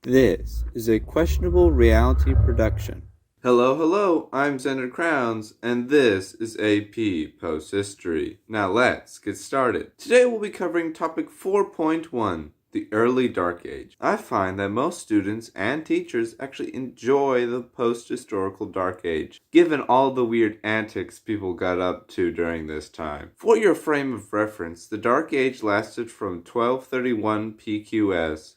This is a questionable reality production. Hello, I'm Zander Crowns, and this is AP Post History. Now let's get started. Today we'll be covering topic 4.1, the early Dark Age. I find that most students and teachers actually enjoy the post-historical Dark Age, given all the weird antics people got up to during this time. For your frame of reference, the Dark Age lasted from 1231 PQS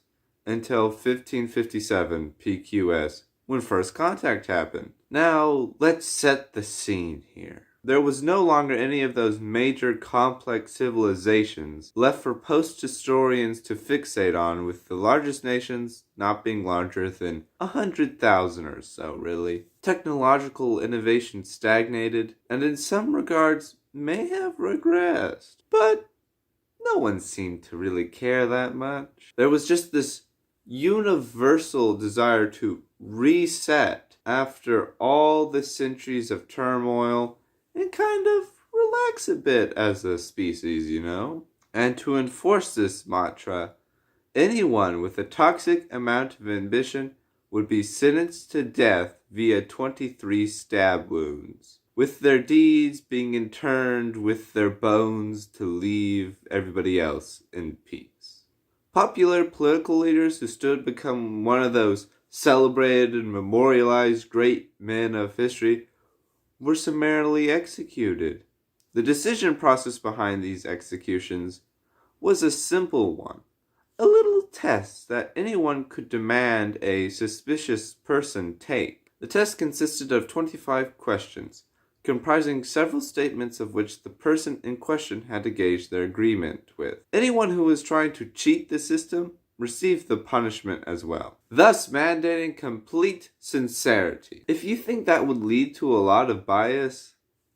until 1557 PQS, when first contact happened. Now, let's set the scene here. There was no longer any of those major complex civilizations left for post-historians to fixate on, with the largest nations not being larger than 100,000 or so, really. Technological innovation stagnated, and in some regards may have regressed. But no one seemed to really care that much. There was just this universal desire to reset after all the centuries of turmoil and kind of relax a bit as a species, And to enforce this mantra, anyone with a toxic amount of ambition would be sentenced to death via 23 stab wounds, with their deeds being interned with their bones to leave everybody else in peace. Popular political leaders who stood become one of those celebrated and memorialized great men of history were summarily executed. The decision process behind these executions was a simple one, a little test that anyone could demand a suspicious person take. The test consisted of 25 questions, comprising several statements of which the person in question had to gauge their agreement with. Anyone who was trying to cheat the system received the punishment as well, thus mandating complete sincerity. If you think that would lead to a lot of bias,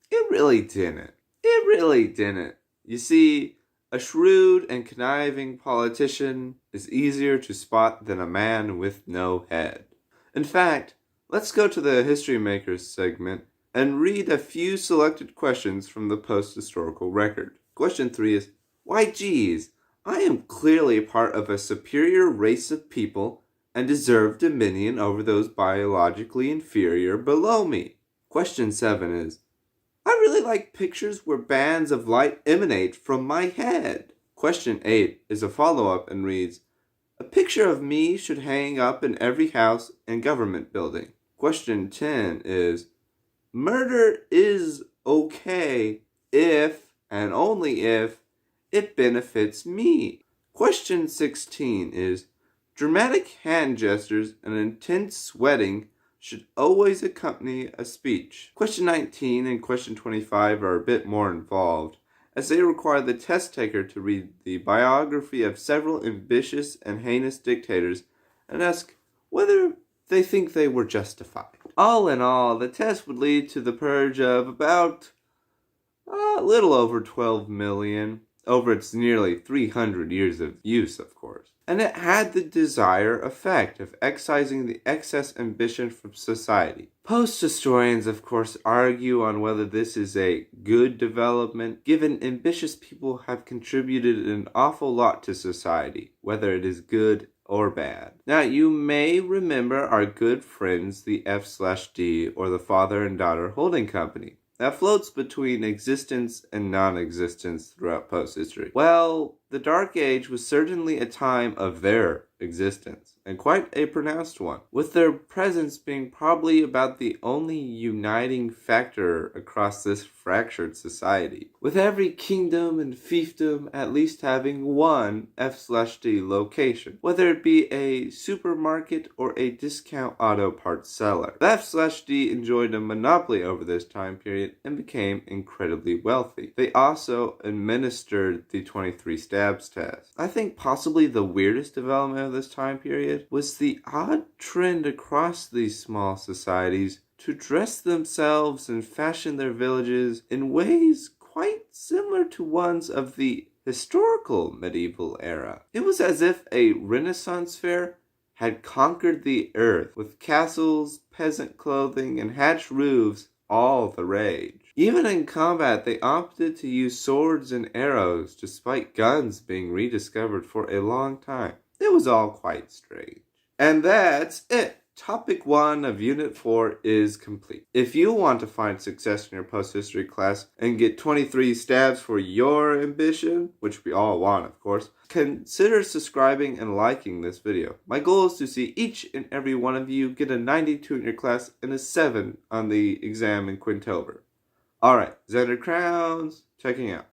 it really didn't. It really didn't. You see, a shrewd and conniving politician is easier to spot than a man with no head. In fact, let's go to the History Makers segment and read a few selected questions from the post-historical record. Question 3 is, why geez, I am clearly part of a superior race of people and deserve dominion over those biologically inferior below me. Question 7 is, I really like pictures where bands of light emanate from my head. Question 8 is a follow-up and reads, a picture of me should hang up in every house and government building. Question 10 is, murder is okay if, and only if, it benefits me. Question 16 is, dramatic hand gestures and intense sweating should always accompany a speech. Question 19 and question 25 are a bit more involved, as they require the test taker to read the biography of several ambitious and heinous dictators and ask whether they think they were justified. All in all, the test would lead to the purge of about a little over 12 million, over its nearly 300 years of use, of course. And it had the desired effect of excising the excess ambition from society. Post-historians, of course, argue on whether this is a good development, given ambitious people have contributed an awful lot to society, whether it is good or bad. Now, you may remember our good friends, the F/D, or the father and daughter holding company, that floats between existence and non-existence throughout post-history. Well, the Dark Age was certainly a time of their existence, and quite a pronounced one, with their presence being probably about the only uniting factor across this fractured society, with every kingdom and fiefdom at least having one F/D location, whether it be a supermarket or a discount auto parts seller. The F/D enjoyed a monopoly over this time period and became incredibly wealthy. They also administered the 23 stabs test. I think possibly the weirdest development of this time period was the odd trend across these small societies to dress themselves and fashion their villages in ways quite similar to ones of the historical medieval era. It was as if a Renaissance fair had conquered the earth, with castles, peasant clothing, and hatched roofs all the rage. Even in combat, they opted to use swords and arrows, despite guns being rediscovered for a long time. It was all quite strange. And that's it. Topic 1 of Unit 4 is complete. If you want to find success in your post-history class and get 23 stabs for your ambition, which we all want, of course, consider subscribing and liking this video. My goal is to see each and every one of you get a 92 in your class and a 7 on the exam in Quintober. Alright, Zander Crowns, checking out.